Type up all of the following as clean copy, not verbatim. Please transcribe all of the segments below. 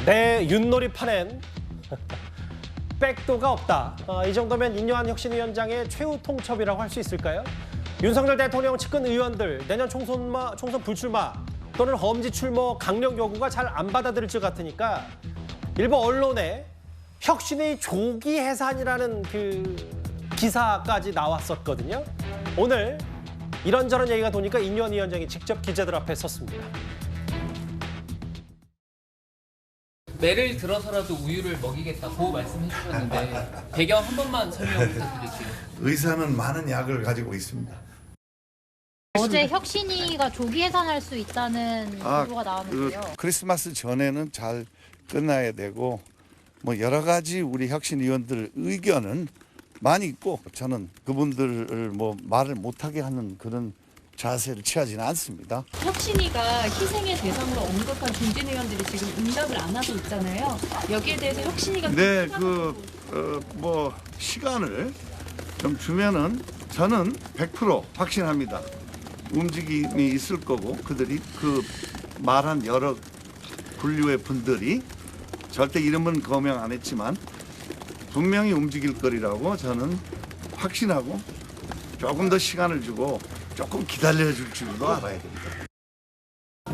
내 윷놀이판엔 백도가 없다. 이 정도면 인요한 혁신위원장의 최후 통첩이라고 할 수 있을까요? 윤석열 대통령 측근 의원들 내년 총선 불출마 또는 험지 출마 강력 요구가 잘 안 받아들일 것 같으니까 일부 언론에 혁신의 조기 해산이라는 그 기사까지 나왔었거든요. 오늘 이런저런 얘기가 도니까 인요한 위원장이 직접 기자들 앞에 섰습니다. 매를 들어서라도 우유를 먹이겠다고 말씀해 주셨는데 배경 한 번만 설명 부탁드릴게요. 의사는 많은 약을 가지고 있습니다. 어제 혁신위가 조기 해산할 수 있다는 보도가 나왔는데요. 크리스마스 전에는 잘 끝나야 되고 뭐 여러 가지 우리 혁신위원들 의견은 많이 있고 저는 그분들을 뭐 말을 못하게 하는 그런 자세를 취하지는 않습니다. 혁신위가 희생의 대상으로 언급한 중진 의원들이 지금 응답을 안 하고 있잖아요. 여기에 대해서 혁신위가 네, 뭐 시간을 좀 주면은 저는 100% 확신합니다. 움직임이 있을 거고 그들이 그 말한 여러 분류의 분들이 절대 이름은 거명 안 했지만 분명히 움직일 거리라고 저는 확신하고 조금 더 시간을 주고 조금 기다려줄 줄도 알아야 됩니다.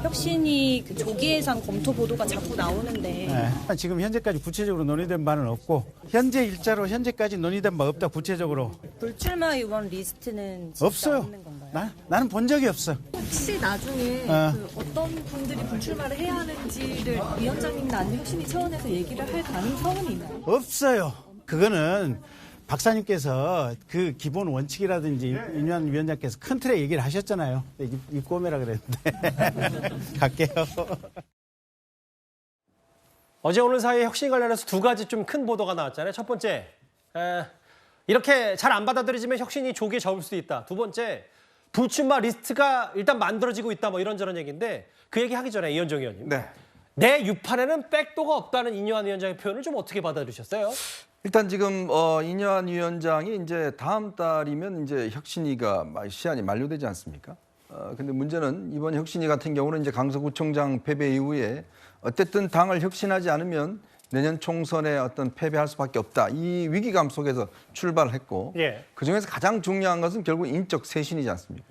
혁신이 그 조기 예산 검토 보도가 자꾸 나오는데 네. 지금 현재까지 구체적으로 논의된 바는 없고 현재 일자로 현재까지 논의된 바 없다 구체적으로 불출마 의원 리스트는 진짜 없어요. 없는 건가요? 나는 본 적이 없어. 혹시 나중에 어떤 분들이 불출마를 해야 하는지를 위원장님이나 아니면 혁신위 차원에서 얘기를 할 가능성은 있나요? 없어요. 그거는 박사님께서 그 기본 원칙이라든지 인요한 위원장께서 큰 틀에 얘기를 하셨잖아요. 입 꼬매라 그랬는데 갈게요. 어제 오늘 사이에 혁신 관련해서 두 가지 좀 큰 보도가 나왔잖아요. 첫 번째, 이렇게 잘 안 받아들여지면 혁신이 조기에 접을 수도 있다. 두 번째, 불출마 리스트가 일단 만들어지고 있다. 뭐 이런저런 얘기인데 그 얘기 하기 전에 이현정 의원님. 네. 내 유판에는 백도가 없다는 인요한 위원장의 표현을 좀 어떻게 받아들이셨어요? 일단 지금 인요한 위원장이 이제 다음 달이면 이제 혁신위가 시한이 만료되지 않습니까? 근데 문제는 이번 혁신위 같은 경우는 이제 강서구청장 패배 이후에 어쨌든 당을 혁신하지 않으면 내년 총선에 어떤 패배할 수밖에 없다. 이 위기감 속에서 출발을 했고 그중에서 가장 중요한 것은 결국 인적 쇄신이지 않습니까?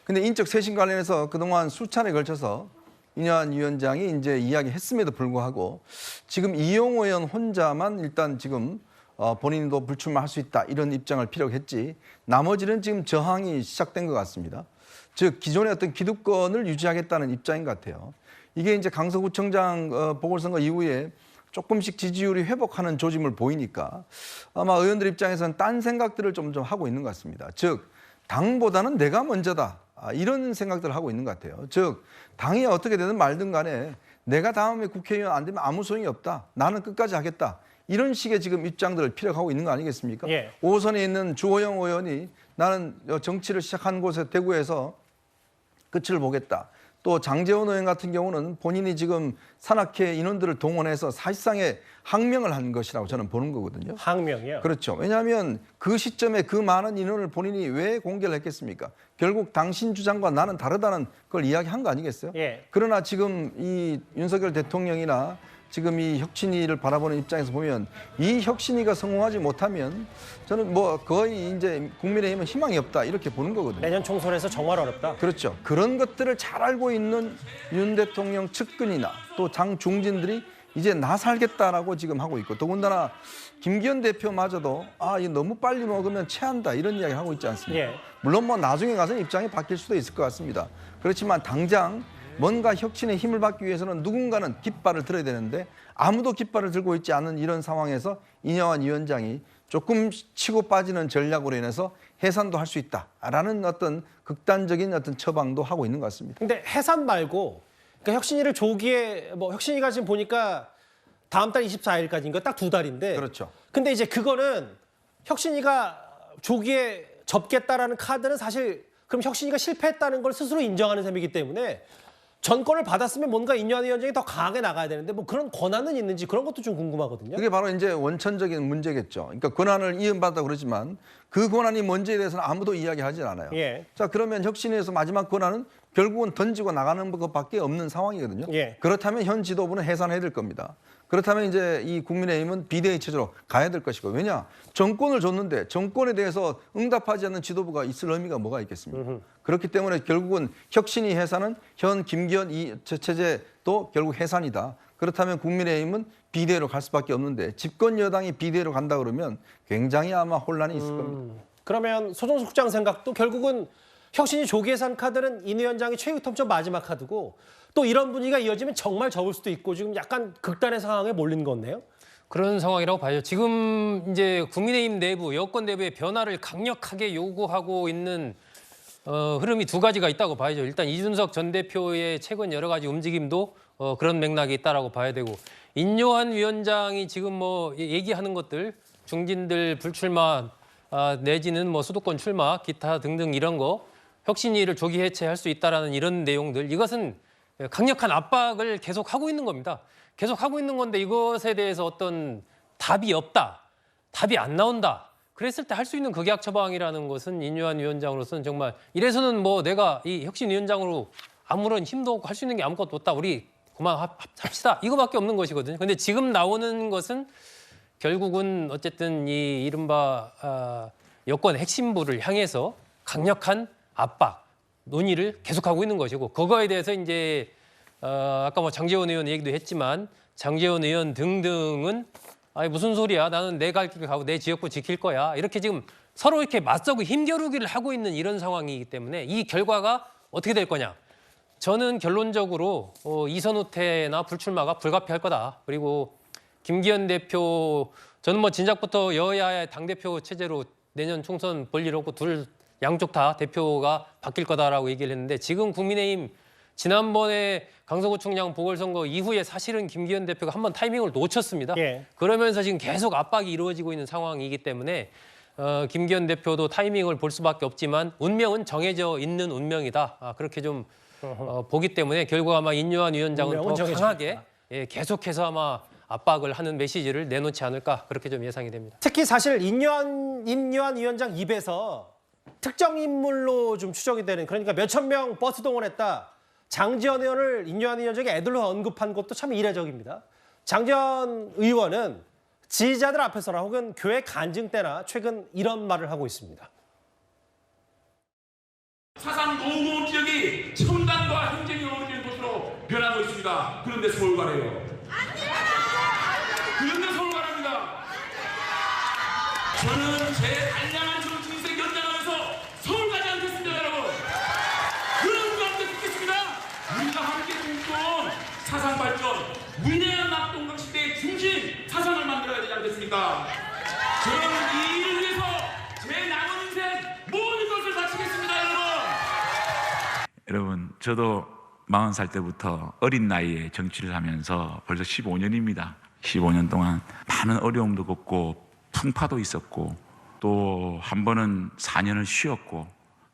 근데 인적 쇄신 관련해서 그동안 수차례 걸쳐서 인요한 위원장이 이제 이야기했음에도 불구하고 지금 이용호 의원 혼자만 일단 지금 본인도 불출마할 수 있다 이런 입장을 피력했지 나머지는 지금 저항이 시작된 것 같습니다. 즉 기존의 어떤 기득권을 유지하겠다는 입장인 것 같아요. 이게 이제 강서구청장 보궐선거 이후에 조금씩 지지율이 회복하는 조짐을 보이니까 아마 의원들 입장에서는 딴 생각들을 좀 하고 있는 것 같습니다. 즉 당보다는 내가 먼저다. 이런 생각들을 하고 있는 것 같아요. 즉 당이 어떻게 되든 말든 간에 내가 다음에 국회의원 안 되면 아무 소용이 없다. 나는 끝까지 하겠다. 이런 식의 지금 입장들을 피력하고 있는 거 아니겠습니까? 5선에 있는 주호영 의원이 나는 정치를 시작한 곳에 대구에서 끝을 보겠다. 또 장제원 의원 같은 경우는 본인이 지금 산악회 인원들을 동원해서 사실상의 항명을 한 것이라고 저는 보는 거거든요. 항명이요? 그렇죠. 왜냐하면 그 시점에 그 많은 인원을 본인이 왜 공개를 했겠습니까? 결국 당신 주장과 나는 다르다는 걸 이야기한 거 아니겠어요? 그러나 지금 이 윤석열 대통령이나 지금 이 혁신위를 바라보는 입장에서 보면 이 혁신위가 성공하지 못하면 저는 뭐 거의 이제 국민의힘은 희망이 없다 이렇게 보는 거거든요. 내년 총선에서 정말 어렵다. 그렇죠. 그런 것들을 잘 알고 있는 윤 대통령 측근이나 또 장중진들이 이제 나 살겠다라고 지금 하고 있고 더군다나 김기현 대표마저도 이 너무 빨리 먹으면 체한다 이런 이야기를 하고 있지 않습니까? 물론 뭐 나중에 가서 입장이 바뀔 수도 있을 것 같습니다. 그렇지만 당장 뭔가 혁신의 힘을 받기 위해서는 누군가는 깃발을 들어야 되는데 아무도 깃발을 들고 있지 않은 이런 상황에서 인요한 위원장이 조금 치고 빠지는 전략으로 인해서 해산도 할 수 있다라는 어떤 극단적인 어떤 처방도 하고 있는 것 같습니다. 근데 해산 말고 그러니까 혁신위를 조기에 혁신위가 지금 보니까 다음 달 24일까지인가 딱 2달인데. 그렇죠. 근데 이제 그거는 혁신위가 조기에 접겠다라는 카드는 사실 그럼 혁신위가 실패했다는 걸 스스로 인정하는 셈이기 때문에 전권을 받았으면 뭔가 인요한 위원장이 더 강하게 나가야 되는데 뭐 그런 권한은 있는지 그런 것도 좀 궁금하거든요. 그게 바로 이제 원천적인 문제겠죠. 그러니까 권한을 이음받다 그러지만 그 권한이 뭔지에 대해서는 아무도 이야기하지 않아요. 예. 자, 그러면 혁신위에서 마지막 권한은 결국은 던지고 나가는 것밖에 없는 상황이거든요. 예. 그렇다면 현 지도부는 해산해야 될 겁니다. 그렇다면 이제 이 국민의힘은 비대위 체제로 가야 될 것이고, 왜냐? 정권을 줬는데 정권에 대해서 응답하지 않는 지도부가 있을 의미가 뭐가 있겠습니까? 그렇기 때문에 결국은 혁신위 해산은 현 김기현 이 체제도 결국 해산이다. 그렇다면 국민의힘은 비대위로 갈 수밖에 없는데, 집권 여당이 비대위로 간다 그러면 굉장히 아마 혼란이 있을 겁니다. 그러면 소정숙 국장 생각도 결국은 혁신이 조기 예산 카드는 인 위원장이 최후 통첩 마지막 카드고, 또 이런 분위기가 이어지면 정말 접을 수도 있고 지금 약간 극단의 상황에 몰린 건데요. 그런 상황이라고 봐요. 지금 이제 국민의힘 내부, 여권 내부의 변화를 강력하게 요구하고 있는 흐름이 두 가지가 있다고 봐야죠. 일단 이준석 전 대표의 최근 여러 가지 움직임도 그런 맥락이 있다라고 봐야 되고, 인요한 위원장이 지금 뭐 얘기하는 것들, 중진들 불출마 내지는 뭐 수도권 출마, 기타 등등 이런 거, 혁신위를 조기 해체할 수 있다라는 이런 내용들, 이것은 강력한 압박을 계속 하고 있는 겁니다. 계속 하고 있는 건데 이것에 대해서 어떤 답이 없다, 답이 안 나온다. 그랬을 때 할 수 있는 극약 처방이라는 것은 인요한 위원장으로서는 정말 이래서는 뭐 내가 이 혁신위원장으로 아무런 힘도 없고 할 수 있는 게 아무것도 없다. 우리 그만 합시다. 이거밖에 없는 것이거든요. 근데 지금 나오는 것은 결국은 어쨌든 이 이른바 여권 핵심부를 향해서 강력한 압박, 논의를 계속하고 있는 것이고, 그거에 대해서 이제 아까 뭐 장제원 의원 얘기도 했지만 장제원 의원 등등은 아니 무슨 소리야, 나는 내 갈 길 가고 내 지역구 지킬 거야, 이렇게 지금 서로 이렇게 맞서고 힘겨루기를 하고 있는 이런 상황이기 때문에 이 결과가 어떻게 될 거냐, 저는 결론적으로 이선 후퇴나 불출마가 불가피할 거다. 그리고 김기현 대표, 저는 뭐 진작부터 여야의 당대표 체제로 내년 총선 볼 일 없고 양쪽 다 대표가 바뀔 거다라고 얘기를 했는데, 지금 국민의힘 지난번에 강서구청장 보궐선거 이후에 사실은 김기현 대표가 한번 타이밍을 놓쳤습니다. 예. 그러면서 지금 계속 압박이 이루어지고 있는 상황이기 때문에 김기현 대표도 타이밍을 볼 수밖에 없지만 운명은 정해져 있는 운명이다. 그렇게 좀 보기 때문에 결국 아마 인요한 위원장은 더 강하게 계속해서 아마 압박을 하는 메시지를 내놓지 않을까, 그렇게 좀 예상이 됩니다. 특히 사실 인요한 위원장 입에서 특정 인물로 좀 추정이 되는, 그러니까 몇천 명 버스 동원했다, 장제원 의원을 인요한 위원장이 애들로 언급한 것도 참 이례적입니다. 장제원 의원은 지지자들 앞에서나 혹은 교회 간증 때나 최근 이런 말을 하고 있습니다. 사상 노후원 지역이 첨단과 행정이 어우러지는 곳으로 변하고 있습니다. 그런데 서울 가래요. 그런데 서울 가랍니다. 저는 제 단량한 정치 인생 연장하면서 서울 가지 않겠습니다, 여러분. 그런 거 함께 듣겠습니다. 우리가 함께 꿈꿔온 사상 발전, 위대한 낙동강 시대의 중심 사상을 만들어야 되지 않겠습니까? 저는 이 일을 위해서 제 남은 인생 모든 것을 바치겠습니다, 여러분, 저도 40살 때부터 어린 나이에 정치를 하면서 벌써 15년입니다. 15년 동안 많은 어려움도 겪고 풍파도 있었고, 또 한 번은 4년을 쉬었고,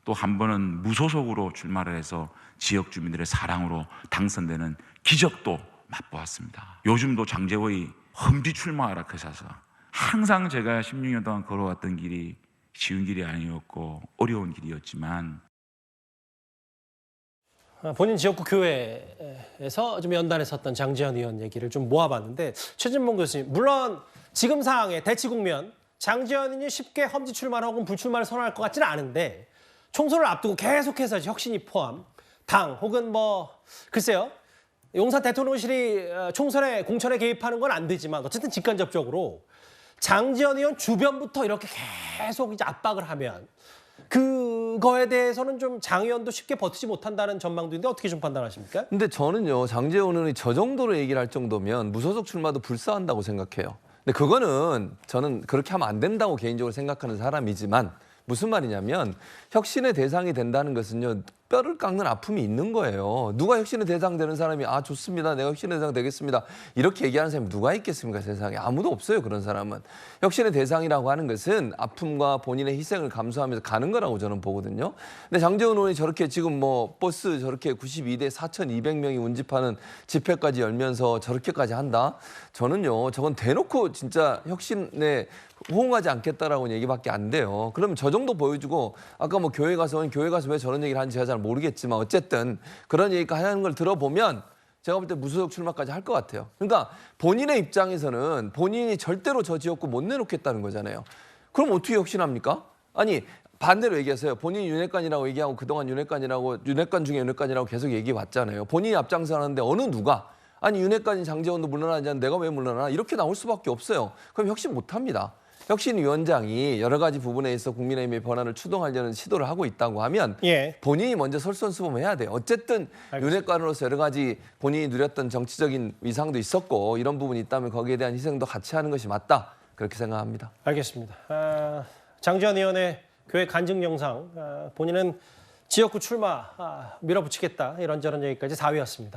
또 한 번은 무소속으로 출마를 해서 지역 주민들의 사랑으로 당선되는 기적도 맛보았습니다. 요즘도 장제원이 험지 출마하라 하셔서 항상 제가 16년 동안 걸어왔던 길이 쉬운 길이 아니었고 어려운 길이었지만, 본인 지역구 교회에서 좀 연단에 섰던 장제원 의원 얘기를 좀 모아봤는데, 최진봉 교수님, 물론 지금 상황에 대치 국면, 장제원 의원이 쉽게 험지 출마 혹은 불출마를 선언할 것 같지는 않은데, 총선을 앞두고 계속해서 혁신이 포함 당 혹은 뭐 글쎄요, 용산 대통령실이 총선에 공천에 개입하는 건 안 되지만 어쨌든 직간접적으로 장제원 의원 주변부터 이렇게 계속 이제 압박을 하면 그거에 대해서는 좀 장 의원도 쉽게 버티지 못한다는 전망도 있는데 어떻게 좀 판단하십니까? 근데 저는요, 장제원 의원이 저 정도로 얘기를 할 정도면 무소속 출마도 불사한다고 생각해요. 근데 그거는 저는 그렇게 하면 안 된다고 개인적으로 생각하는 사람이지만, 무슨 말이냐면 혁신의 대상이 된다는 것은요, 뼈를 깎는 아픔이 있는 거예요. 누가 혁신의 대상 되는 사람이 아 좋습니다. 내가 혁신의 대상 되겠습니다. 이렇게 얘기하는 사람이 누가 있겠습니까? 세상에. 아무도 없어요. 그런 사람은. 혁신의 대상이라고 하는 것은 아픔과 본인의 희생을 감수하면서 가는 거라고 저는 보거든요. 근데 장제원 의원이 저렇게 지금 뭐 버스 저렇게 92대 4,200명이 운집하는 집회까지 열면서 저렇게까지 한다? 저는요. 저건 대놓고 진짜 혁신에 호응하지 않겠다라고 얘기밖에 안 돼요. 그러면 저 정도 보여주고 아까 뭐 교회 가서 왜 저런 얘기를 하는지 제가 잘 모르겠지만 어쨌든 그런 얘기가 하는 걸 들어보면 제가 볼 때 무소속 출마까지 할 것 같아요. 그러니까 본인의 입장에서는 본인이 절대로 저 지역구 못 내놓겠다는 거잖아요. 그럼 어떻게 혁신합니까? 아니 반대로 얘기하세요. 본인이 윤핵관이라고 얘기하고 그동안 윤핵관 중에 윤핵관이라고 계속 얘기해 왔잖아요. 본인이 앞장서는데 어느 누가 아니 윤핵관인 장제원도 물러나지 않는데 내가 왜 물러나? 이렇게 나올 수밖에 없어요. 그럼 혁신 못합니다. 혁신위원장이 여러 가지 부분에 있어 국민의힘의 변화를 추동하려는 시도를 하고 있다고 하면 본인이 먼저 솔선수범해야 돼요. 어쨌든 윤핵관으로서 여러 가지 본인이 누렸던 정치적인 위상도 있었고 이런 부분이 있다면 거기에 대한 희생도 같이 하는 것이 맞다. 그렇게 생각합니다. 알겠습니다. 장제원 의원의 교회 간증 영상, 본인은 지역구 출마 밀어붙이겠다 이런저런 얘기까지 4위였습니다.